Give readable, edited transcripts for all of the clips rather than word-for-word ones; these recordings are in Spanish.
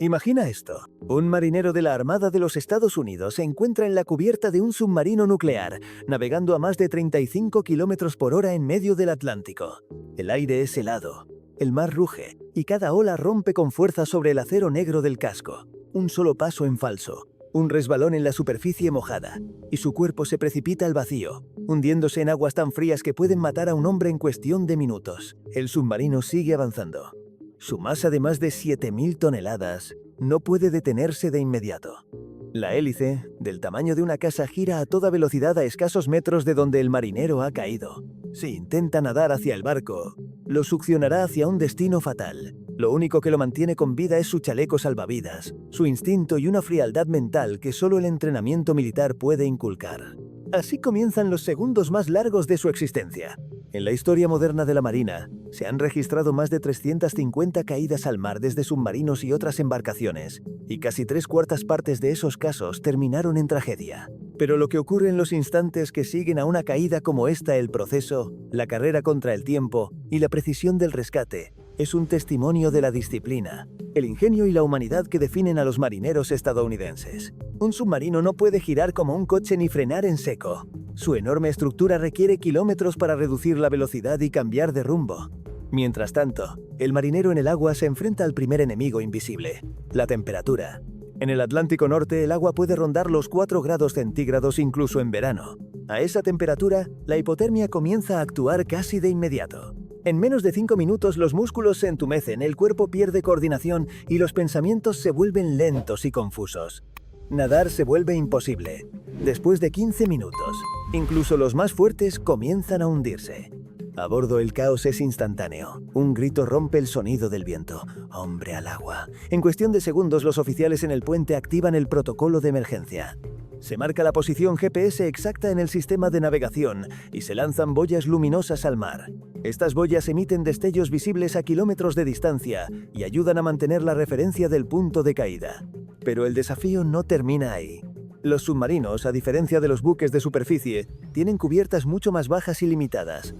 Imagina esto. Un marinero de la Armada de los Estados Unidos se encuentra en la cubierta de un submarino nuclear, navegando a más de 35 km/h en medio del Atlántico. El aire es helado, el mar ruge, y cada ola rompe con fuerza sobre el acero negro del casco. Un solo paso en falso, un resbalón en la superficie mojada, y su cuerpo se precipita al vacío, hundiéndose en aguas tan frías que pueden matar a un hombre en cuestión de minutos. El submarino sigue avanzando. Su masa de más de 7.000 toneladas no puede detenerse de inmediato. La hélice, del tamaño de una casa, gira a toda velocidad a escasos metros de donde el marinero ha caído. Si intenta nadar hacia el barco, lo succionará hacia un destino fatal. Lo único que lo mantiene con vida es su chaleco salvavidas, su instinto y una frialdad mental que solo el entrenamiento militar puede inculcar. Así comienzan los segundos más largos de su existencia. En la historia moderna de la Marina, se han registrado más de 350 caídas al mar desde submarinos y otras embarcaciones, y casi 3/4 partes de esos casos terminaron en tragedia. Pero lo que ocurre en los instantes que siguen a una caída como esta, el proceso, la carrera contra el tiempo y la precisión del rescate, es un testimonio de la disciplina, el ingenio y la humanidad que definen a los marineros estadounidenses. Un submarino no puede girar como un coche ni frenar en seco. Su enorme estructura requiere kilómetros para reducir la velocidad y cambiar de rumbo. Mientras tanto, el marinero en el agua se enfrenta al primer enemigo invisible, la temperatura. En el Atlántico Norte, el agua puede rondar los 4 grados centígrados incluso en verano. A esa temperatura, la hipotermia comienza a actuar casi de inmediato. En menos de 5 minutos los músculos se entumecen, el cuerpo pierde coordinación y los pensamientos se vuelven lentos y confusos. Nadar se vuelve imposible. Después de 15 minutos, incluso los más fuertes comienzan a hundirse. A bordo el caos es instantáneo. Un grito rompe el sonido del viento. ¡Hombre al agua! En cuestión de segundos los oficiales en el puente activan el protocolo de emergencia. Se marca la posición GPS exacta en el sistema de navegación y se lanzan boyas luminosas al mar. Estas boyas emiten destellos visibles a kilómetros de distancia y ayudan a mantener la referencia del punto de caída. Pero el desafío no termina ahí. Los submarinos, a diferencia de los buques de superficie, tienen cubiertas mucho más bajas y limitadas.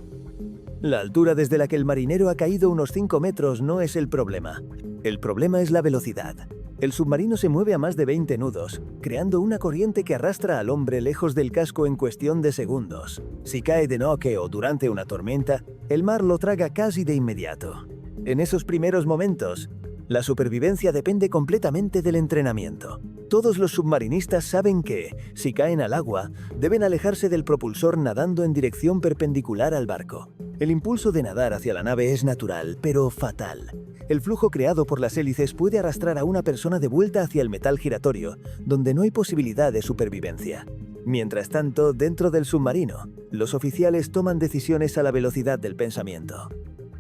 La altura desde la que el marinero ha caído, unos 5 metros, no es el problema. El problema es la velocidad. El submarino se mueve a más de 20 nudos, creando una corriente que arrastra al hombre lejos del casco en cuestión de segundos. Si cae de noche o durante una tormenta, el mar lo traga casi de inmediato. En esos primeros momentos, la supervivencia depende completamente del entrenamiento. Todos los submarinistas saben que, si caen al agua, deben alejarse del propulsor nadando en dirección perpendicular al barco. El impulso de nadar hacia la nave es natural, pero fatal. El flujo creado por las hélices puede arrastrar a una persona de vuelta hacia el metal giratorio, donde no hay posibilidad de supervivencia. Mientras tanto, dentro del submarino, los oficiales toman decisiones a la velocidad del pensamiento.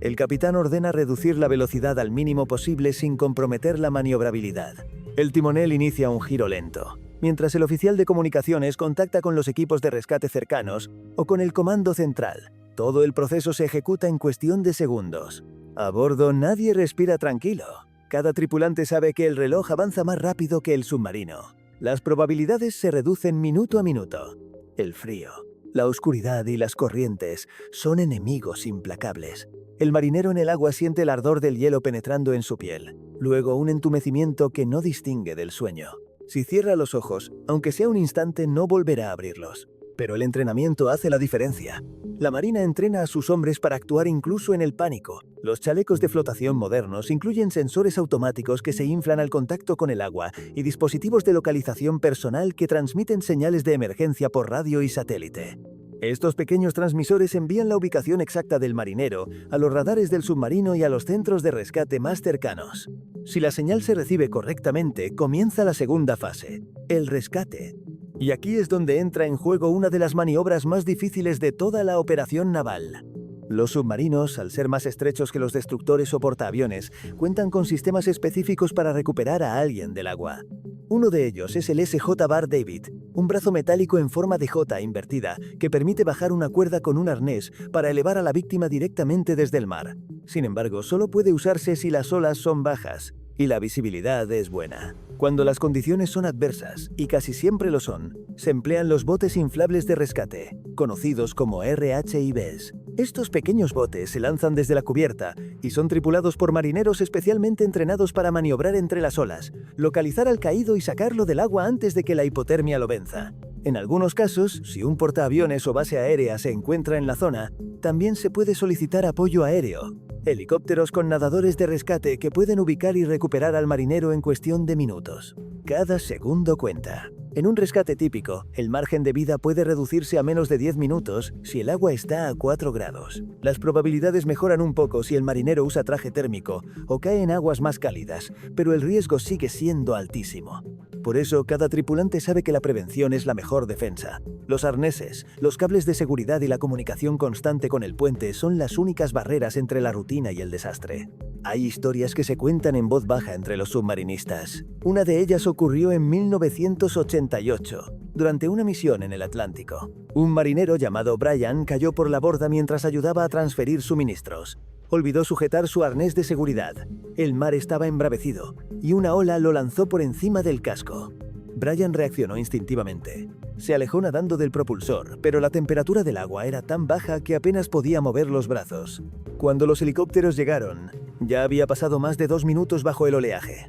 El capitán ordena reducir la velocidad al mínimo posible sin comprometer la maniobrabilidad. El timonel inicia un giro lento, mientras el oficial de comunicaciones contacta con los equipos de rescate cercanos o con el comando central. Todo el proceso se ejecuta en cuestión de segundos. A bordo nadie respira tranquilo. Cada tripulante sabe que el reloj avanza más rápido que el submarino. Las probabilidades se reducen minuto a minuto. El frío, la oscuridad y las corrientes son enemigos implacables. El marinero en el agua siente el ardor del hielo penetrando en su piel, luego un entumecimiento que no distingue del sueño. Si cierra los ojos, aunque sea un instante, no volverá a abrirlos. Pero el entrenamiento hace la diferencia. La Marina entrena a sus hombres para actuar incluso en el pánico. Los chalecos de flotación modernos incluyen sensores automáticos que se inflan al contacto con el agua y dispositivos de localización personal que transmiten señales de emergencia por radio y satélite. Estos pequeños transmisores envían la ubicación exacta del marinero a los radares del submarino y a los centros de rescate más cercanos. Si la señal se recibe correctamente, comienza la segunda fase, el rescate. Y aquí es donde entra en juego una de las maniobras más difíciles de toda la operación naval. Los submarinos, al ser más estrechos que los destructores o portaaviones, cuentan con sistemas específicos para recuperar a alguien del agua. Uno de ellos es el SJ Bar David, un brazo metálico en forma de J invertida que permite bajar una cuerda con un arnés para elevar a la víctima directamente desde el mar. Sin embargo, solo puede usarse si las olas son bajas y la visibilidad es buena. Cuando las condiciones son adversas, y casi siempre lo son, se emplean los botes inflables de rescate, conocidos como RHIBs. Estos pequeños botes se lanzan desde la cubierta y son tripulados por marineros especialmente entrenados para maniobrar entre las olas, localizar al caído y sacarlo del agua antes de que la hipotermia lo venza. En algunos casos, si un portaaviones o base aérea se encuentra en la zona, también se puede solicitar apoyo aéreo. Helicópteros con nadadores de rescate que pueden ubicar y recuperar al marinero en cuestión de minutos. Cada segundo cuenta. En un rescate típico, el margen de vida puede reducirse a menos de 10 minutos si el agua está a 4 grados. Las probabilidades mejoran un poco si el marinero usa traje térmico o cae en aguas más cálidas, pero el riesgo sigue siendo altísimo. Por eso, cada tripulante sabe que la prevención es la mejor defensa. Los arneses, los cables de seguridad y la comunicación constante con el puente son las únicas barreras entre la rutina y el desastre. Hay historias que se cuentan en voz baja entre los submarinistas. Una de ellas ocurrió en 1988, durante una misión en el Atlántico. Un marinero llamado Brian cayó por la borda mientras ayudaba a transferir suministros. Olvidó sujetar su arnés de seguridad. El mar estaba embravecido y una ola lo lanzó por encima del casco. Brian reaccionó instintivamente. Se alejó nadando del propulsor, pero la temperatura del agua era tan baja que apenas podía mover los brazos. Cuando los helicópteros llegaron, ya había pasado más de 2 minutos bajo el oleaje.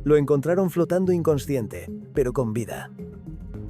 Lo encontraron flotando inconsciente, pero con vida.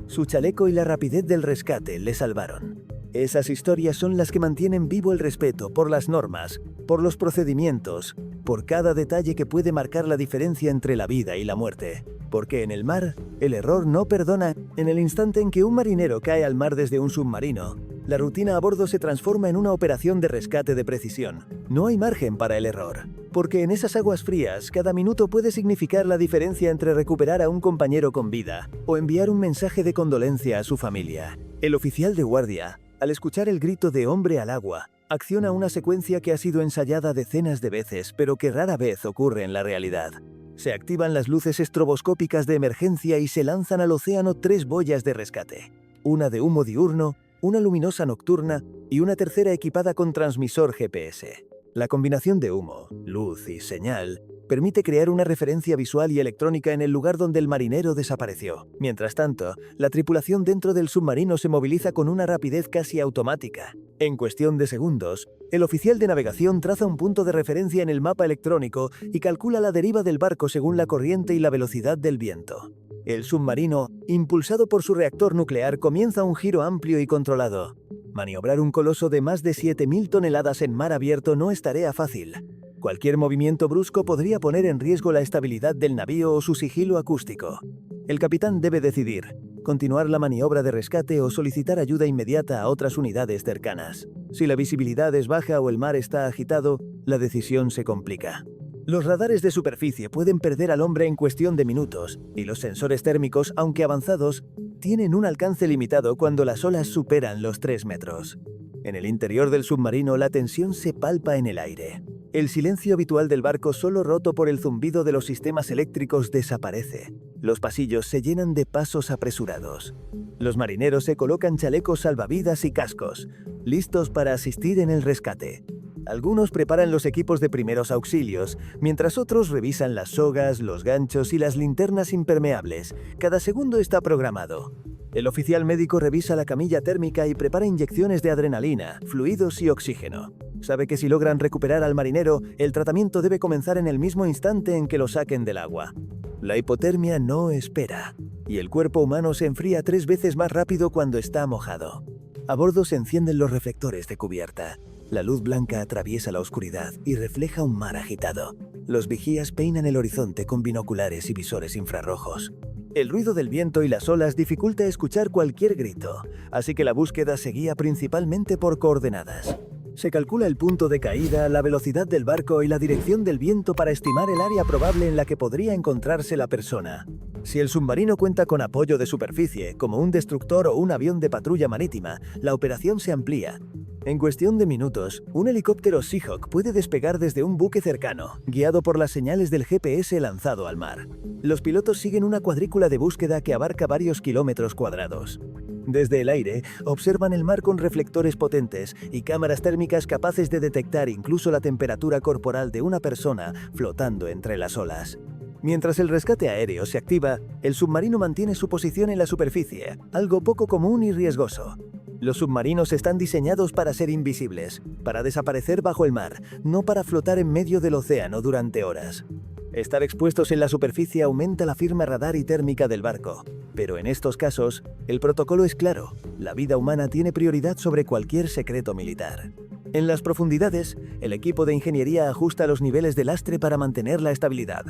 Su chaleco y la rapidez del rescate le salvaron. Esas historias son las que mantienen vivo el respeto por las normas, por los procedimientos, por cada detalle que puede marcar la diferencia entre la vida y la muerte. Porque en el mar, el error no perdona. En el instante en que un marinero cae al mar desde un submarino, la rutina a bordo se transforma en una operación de rescate de precisión. No hay margen para el error. Porque en esas aguas frías, cada minuto puede significar la diferencia entre recuperar a un compañero con vida o enviar un mensaje de condolencia a su familia. El oficial de guardia, al escuchar el grito de hombre al agua, acciona una secuencia que ha sido ensayada decenas de veces, pero que rara vez ocurre en la realidad. Se activan las luces estroboscópicas de emergencia y se lanzan al océano 3 boyas de rescate. Una de humo diurno, una luminosa nocturna y una tercera equipada con transmisor GPS. La combinación de humo, luz y señal permite crear una referencia visual y electrónica en el lugar donde el marinero desapareció. Mientras tanto, la tripulación dentro del submarino se moviliza con una rapidez casi automática. En cuestión de segundos, el oficial de navegación traza un punto de referencia en el mapa electrónico y calcula la deriva del barco según la corriente y la velocidad del viento. El submarino, impulsado por su reactor nuclear, comienza un giro amplio y controlado. Maniobrar un coloso de más de 7.000 toneladas en mar abierto no es tarea fácil. Cualquier movimiento brusco podría poner en riesgo la estabilidad del navío o su sigilo acústico. El capitán debe decidir, continuar la maniobra de rescate o solicitar ayuda inmediata a otras unidades cercanas. Si la visibilidad es baja o el mar está agitado, la decisión se complica. Los radares de superficie pueden perder al hombre en cuestión de minutos, y los sensores térmicos, aunque avanzados, tienen un alcance limitado cuando las olas superan los 3 metros. En el interior del submarino la tensión se palpa en el aire. El silencio habitual del barco, solo roto por el zumbido de los sistemas eléctricos, desaparece. Los pasillos se llenan de pasos apresurados. Los marineros se colocan chalecos salvavidas y cascos, listos para asistir en el rescate. Algunos preparan los equipos de primeros auxilios, mientras otros revisan las sogas, los ganchos y las linternas impermeables. Cada segundo está programado. El oficial médico revisa la camilla térmica y prepara inyecciones de adrenalina, fluidos y oxígeno. Sabe que si logran recuperar al marinero, el tratamiento debe comenzar en el mismo instante en que lo saquen del agua. La hipotermia no espera, y el cuerpo humano se enfría 3 veces más rápido cuando está mojado. A bordo se encienden los reflectores de cubierta. La luz blanca atraviesa la oscuridad y refleja un mar agitado. Los vigías peinan el horizonte con binoculares y visores infrarrojos. El ruido del viento y las olas dificulta escuchar cualquier grito, así que la búsqueda se guía principalmente por coordenadas. Se calcula el punto de caída, la velocidad del barco y la dirección del viento para estimar el área probable en la que podría encontrarse la persona. Si el submarino cuenta con apoyo de superficie, como un destructor o un avión de patrulla marítima, la operación se amplía. En cuestión de minutos, un helicóptero Seahawk puede despegar desde un buque cercano, guiado por las señales del GPS lanzado al mar. Los pilotos siguen una cuadrícula de búsqueda que abarca varios kilómetros cuadrados. Desde el aire, observan el mar con reflectores potentes y cámaras térmicas capaces de detectar incluso la temperatura corporal de una persona flotando entre las olas. Mientras el rescate aéreo se activa, el submarino mantiene su posición en la superficie, algo poco común y riesgoso. Los submarinos están diseñados para ser invisibles, para desaparecer bajo el mar, no para flotar en medio del océano durante horas. Estar expuestos en la superficie aumenta la firma radar y térmica del barco, pero en estos casos, el protocolo es claro: la vida humana tiene prioridad sobre cualquier secreto militar. En las profundidades, el equipo de ingeniería ajusta los niveles de lastre para mantener la estabilidad.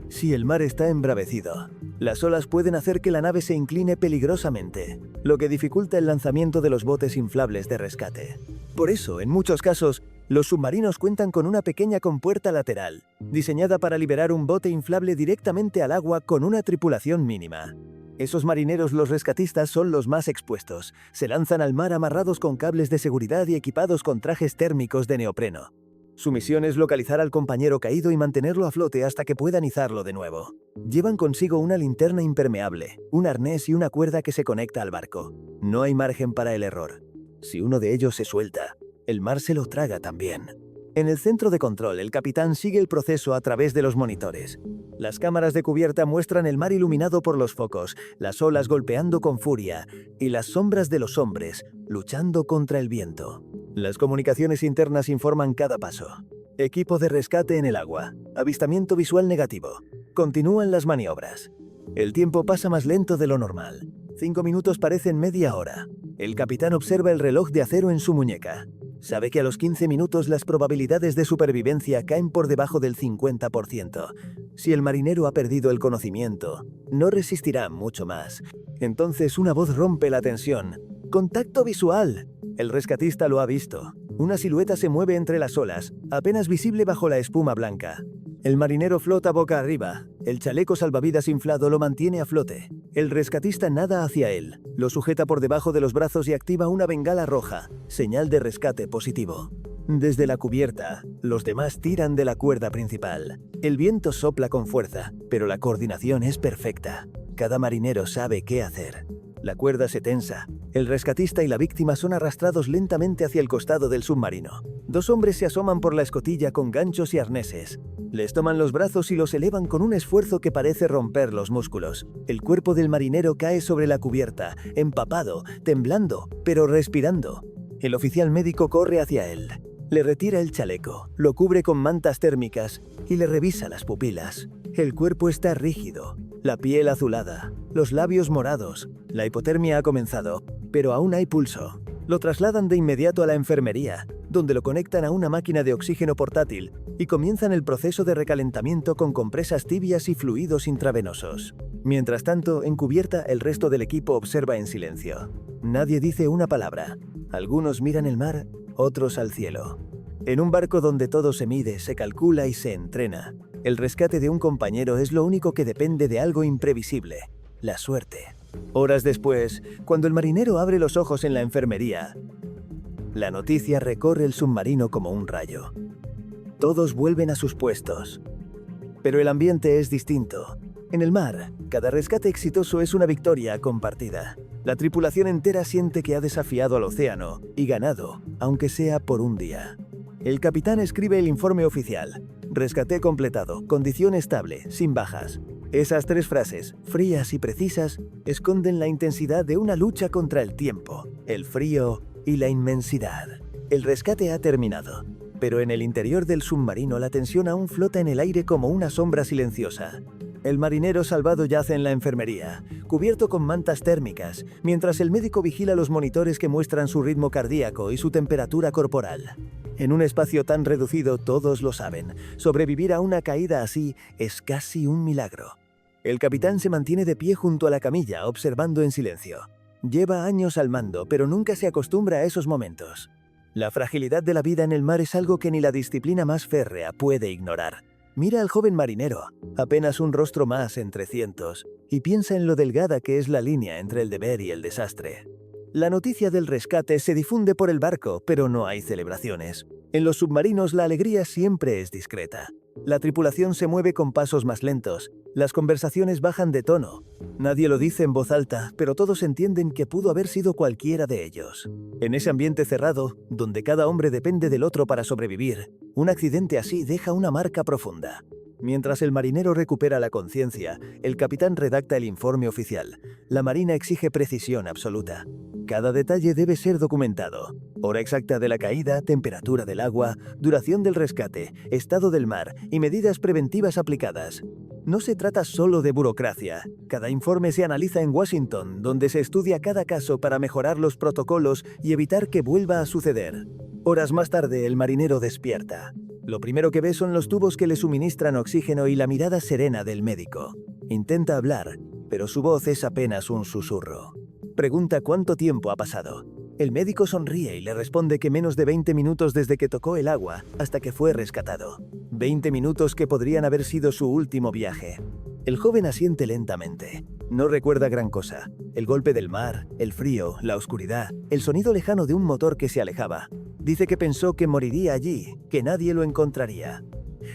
Si el mar está embravecido, las olas pueden hacer que la nave se incline peligrosamente, lo que dificulta el lanzamiento de los botes inflables de rescate. Por eso, en muchos casos, los submarinos cuentan con una pequeña compuerta lateral, diseñada para liberar un bote inflable directamente al agua con una tripulación mínima. Esos marineros, los rescatistas, son los más expuestos. Se lanzan al mar amarrados con cables de seguridad y equipados con trajes térmicos de neopreno. Su misión es localizar al compañero caído y mantenerlo a flote hasta que puedan izarlo de nuevo. Llevan consigo una linterna impermeable, un arnés y una cuerda que se conecta al barco. No hay margen para el error. Si uno de ellos se suelta, el mar se lo traga también. En el centro de control, el capitán sigue el proceso a través de los monitores. Las cámaras de cubierta muestran el mar iluminado por los focos, las olas golpeando con furia y las sombras de los hombres luchando contra el viento. Las comunicaciones internas informan cada paso. Equipo de rescate en el agua. Avistamiento visual negativo. Continúan las maniobras. El tiempo pasa más lento de lo normal. 5 minutos parecen media hora. El capitán observa el reloj de acero en su muñeca. Sabe que a los 15 minutos las probabilidades de supervivencia caen por debajo del 50%. Si el marinero ha perdido el conocimiento, no resistirá mucho más. Entonces una voz rompe la tensión. ¡Contacto visual! El rescatista lo ha visto. Una silueta se mueve entre las olas, apenas visible bajo la espuma blanca. El marinero flota boca arriba. El chaleco salvavidas inflado lo mantiene a flote. El rescatista nada hacia él, lo sujeta por debajo de los brazos y activa una bengala roja, señal de rescate positivo. Desde la cubierta, los demás tiran de la cuerda principal. El viento sopla con fuerza, pero la coordinación es perfecta. Cada marinero sabe qué hacer. La cuerda se tensa. El rescatista y la víctima son arrastrados lentamente hacia el costado del submarino. 2 hombres se asoman por la escotilla con ganchos y arneses. Les toman los brazos y los elevan con un esfuerzo que parece romper los músculos. El cuerpo del marinero cae sobre la cubierta, empapado, temblando, pero respirando. El oficial médico corre hacia él. Le retira el chaleco, lo cubre con mantas térmicas y le revisa las pupilas. El cuerpo está rígido, la piel azulada, los labios morados. La hipotermia ha comenzado, pero aún hay pulso. Lo trasladan de inmediato a la enfermería, donde lo conectan a una máquina de oxígeno portátil y comienzan el proceso de recalentamiento con compresas tibias y fluidos intravenosos. Mientras tanto, en cubierta, el resto del equipo observa en silencio. Nadie dice una palabra. Algunos miran el mar, otros al cielo. En un barco donde todo se mide, se calcula y se entrena, el rescate de un compañero es lo único que depende de algo imprevisible: la suerte. Horas después, cuando el marinero abre los ojos en la enfermería, la noticia recorre el submarino como un rayo. Todos vuelven a sus puestos. Pero el ambiente es distinto. En el mar, cada rescate exitoso es una victoria compartida. La tripulación entera siente que ha desafiado al océano y ganado, aunque sea por un día. El capitán escribe el informe oficial: rescate completado, condición estable, sin bajas. Esas 3 frases, frías y precisas, esconden la intensidad de una lucha contra el tiempo, el frío y la inmensidad. El rescate ha terminado, pero en el interior del submarino la tensión aún flota en el aire como una sombra silenciosa. El marinero salvado yace en la enfermería, cubierto con mantas térmicas, mientras el médico vigila los monitores que muestran su ritmo cardíaco y su temperatura corporal. En un espacio tan reducido, todos lo saben, sobrevivir a una caída así es casi un milagro. El capitán se mantiene de pie junto a la camilla, observando en silencio. Lleva años al mando, pero nunca se acostumbra a esos momentos. La fragilidad de la vida en el mar es algo que ni la disciplina más férrea puede ignorar. Mira al joven marinero, apenas un rostro más entre cientos, y piensa en lo delgada que es la línea entre el deber y el desastre. La noticia del rescate se difunde por el barco, pero no hay celebraciones. En los submarinos la alegría siempre es discreta. La tripulación se mueve con pasos más lentos, las conversaciones bajan de tono. Nadie lo dice en voz alta, pero todos entienden que pudo haber sido cualquiera de ellos. En ese ambiente cerrado, donde cada hombre depende del otro para sobrevivir, un accidente así deja una marca profunda. Mientras el marinero recupera la conciencia, el capitán redacta el informe oficial. La Marina exige precisión absoluta. Cada detalle debe ser documentado. Hora exacta de la caída, temperatura del agua, duración del rescate, estado del mar y medidas preventivas aplicadas. No se trata solo de burocracia. Cada informe se analiza en Washington, donde se estudia cada caso para mejorar los protocolos y evitar que vuelva a suceder. Horas más tarde, el marinero despierta. Lo primero que ve son los tubos que le suministran oxígeno y la mirada serena del médico. Intenta hablar, pero su voz es apenas un susurro. Pregunta cuánto tiempo ha pasado. El médico sonríe y le responde que menos de 20 minutos desde que tocó el agua hasta que fue rescatado. 20 minutos que podrían haber sido su último viaje. El joven asiente lentamente. No recuerda gran cosa. El golpe del mar, el frío, la oscuridad, el sonido lejano de un motor que se alejaba. Dice que pensó que moriría allí, que nadie lo encontraría.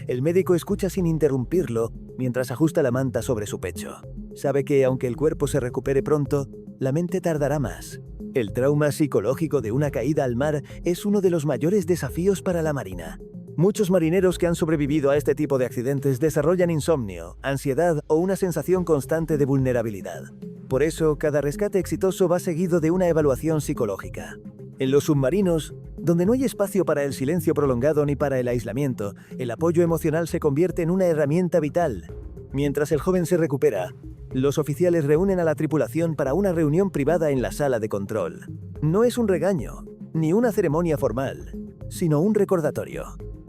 El médico escucha sin interrumpirlo mientras ajusta la manta sobre su pecho. Sabe que, aunque el cuerpo se recupere pronto, la mente tardará más. El trauma psicológico de una caída al mar es uno de los mayores desafíos para la Marina. Muchos marineros que han sobrevivido a este tipo de accidentes desarrollan insomnio, ansiedad o una sensación constante de vulnerabilidad. Por eso, cada rescate exitoso va seguido de una evaluación psicológica. En los submarinos, donde no hay espacio para el silencio prolongado ni para el aislamiento, el apoyo emocional se convierte en una herramienta vital. Mientras el joven se recupera, los oficiales reúnen a la tripulación para una reunión privada en la sala de control. No es un regaño, ni una ceremonia formal, sino un recordatorio.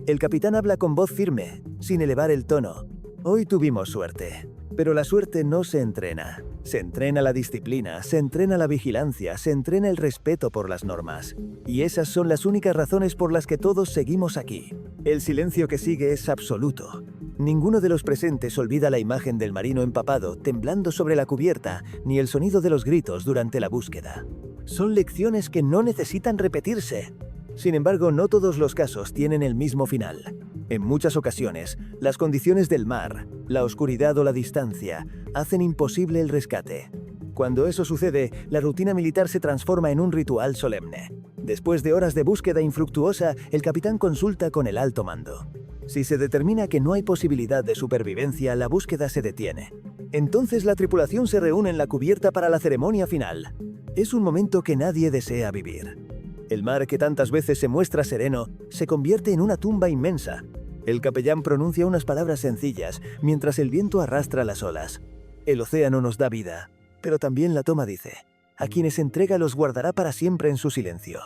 El capitán habla con voz firme, sin elevar el tono. Hoy tuvimos suerte, pero la suerte no se entrena. Se entrena la disciplina, se entrena la vigilancia, se entrena el respeto por las normas. Y esas son las únicas razones por las que todos seguimos aquí. El silencio que sigue es absoluto. Ninguno de los presentes olvida la imagen del marino empapado, temblando sobre la cubierta, ni el sonido de los gritos durante la búsqueda. Son lecciones que no necesitan repetirse. Sin embargo, no todos los casos tienen el mismo final. En muchas ocasiones, las condiciones del mar, la oscuridad o la distancia hacen imposible el rescate. Cuando eso sucede, la rutina militar se transforma en un ritual solemne. Después de horas de búsqueda infructuosa, el capitán consulta con el alto mando. Si se determina que no hay posibilidad de supervivencia, la búsqueda se detiene. Entonces la tripulación se reúne en la cubierta para la ceremonia final. Es un momento que nadie desea vivir. El mar, que tantas veces se muestra sereno, se convierte en una tumba inmensa. El capellán pronuncia unas palabras sencillas, mientras el viento arrastra las olas. El océano nos da vida, pero también la toma, dice. A quienes entrega los guardará para siempre en su silencio.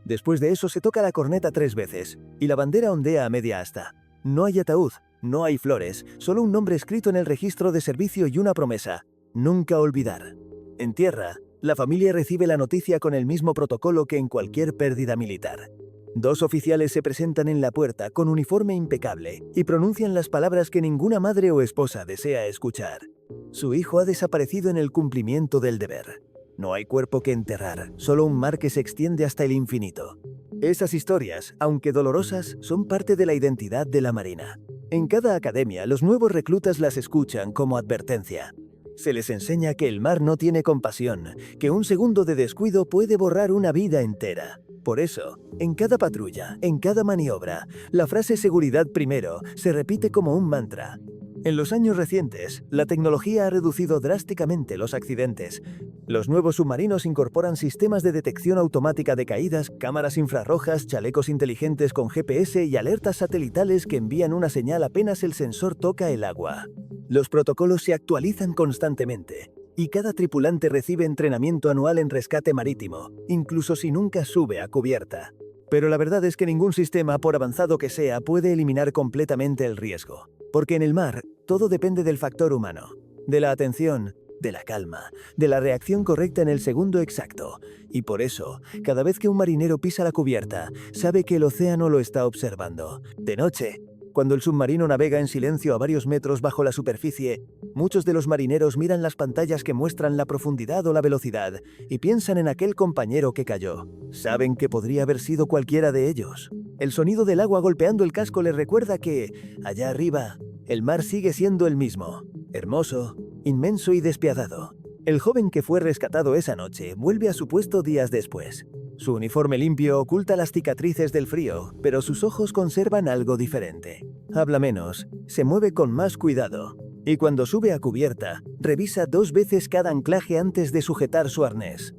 Después de eso se toca la corneta 3 veces, y la bandera ondea a media asta. No hay ataúd, no hay flores, solo un nombre escrito en el registro de servicio y una promesa: nunca olvidar. En tierra, la familia recibe la noticia con el mismo protocolo que en cualquier pérdida militar. 2 oficiales se presentan en la puerta con uniforme impecable y pronuncian las palabras que ninguna madre o esposa desea escuchar. Su hijo ha desaparecido en el cumplimiento del deber. No hay cuerpo que enterrar, solo un mar que se extiende hasta el infinito. Esas historias, aunque dolorosas, son parte de la identidad de la Marina. En cada academia, los nuevos reclutas las escuchan como advertencia. Se les enseña que el mar no tiene compasión, que un segundo de descuido puede borrar una vida entera. Por eso, en cada patrulla, en cada maniobra, la frase "seguridad primero" se repite como un mantra. En los años recientes, la tecnología ha reducido drásticamente los accidentes. Los nuevos submarinos incorporan sistemas de detección automática de caídas, cámaras infrarrojas, chalecos inteligentes con GPS y alertas satelitales que envían una señal apenas el sensor toca el agua. Los protocolos se actualizan constantemente, y cada tripulante recibe entrenamiento anual en rescate marítimo, incluso si nunca sube a cubierta. Pero la verdad es que ningún sistema, por avanzado que sea, puede eliminar completamente el riesgo. Porque en el mar, todo depende del factor humano, de la atención, de la calma, de la reacción correcta en el segundo exacto. Y por eso, cada vez que un marinero pisa la cubierta, sabe que el océano lo está observando. De noche, cuando el submarino navega en silencio a varios metros bajo la superficie, muchos de los marineros miran las pantallas que muestran la profundidad o la velocidad y piensan en aquel compañero que cayó. Saben que podría haber sido cualquiera de ellos. El sonido del agua golpeando el casco les recuerda que, allá arriba, el mar sigue siendo el mismo, hermoso, inmenso y despiadado. El joven que fue rescatado esa noche vuelve a su puesto días después. Su uniforme limpio oculta las cicatrices del frío, pero sus ojos conservan algo diferente. Habla menos, se mueve con más cuidado, y cuando sube a cubierta, revisa 2 veces cada anclaje antes de sujetar su arnés.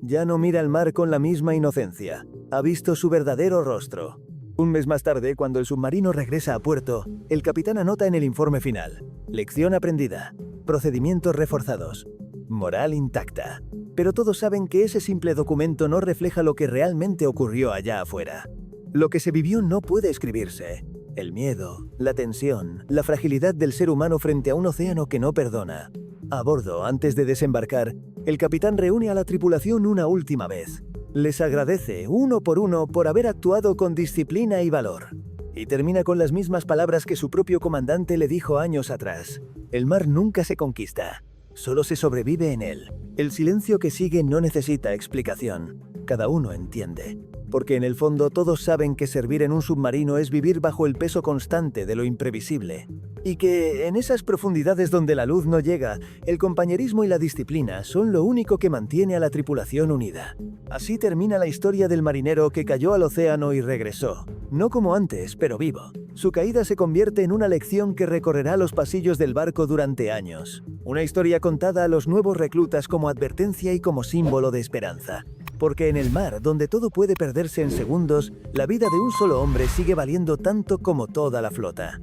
Ya no mira al mar con la misma inocencia. Ha visto su verdadero rostro. Un mes más tarde, cuando el submarino regresa a puerto, el capitán anota en el informe final: lección aprendida, procedimientos reforzados, moral intacta. Pero todos saben que ese simple documento no refleja lo que realmente ocurrió allá afuera. Lo que se vivió no puede escribirse. El miedo, la tensión, la fragilidad del ser humano frente a un océano que no perdona. A bordo, antes de desembarcar, el capitán reúne a la tripulación una última vez. Les agradece, uno por haber actuado con disciplina y valor. Y termina con las mismas palabras que su propio comandante le dijo años atrás: el mar nunca se conquista, solo se sobrevive en él. El silencio que sigue no necesita explicación. Cada uno entiende. Porque en el fondo todos saben que servir en un submarino es vivir bajo el peso constante de lo imprevisible. Y que, en esas profundidades donde la luz no llega, el compañerismo y la disciplina son lo único que mantiene a la tripulación unida. Así termina la historia del marinero que cayó al océano y regresó. No como antes, pero vivo. Su caída se convierte en una lección que recorrerá los pasillos del barco durante años. Una historia contada a los nuevos reclutas como advertencia y como símbolo de esperanza. Porque en el mar, donde todo puede perderse en segundos, la vida de un solo hombre sigue valiendo tanto como toda la flota.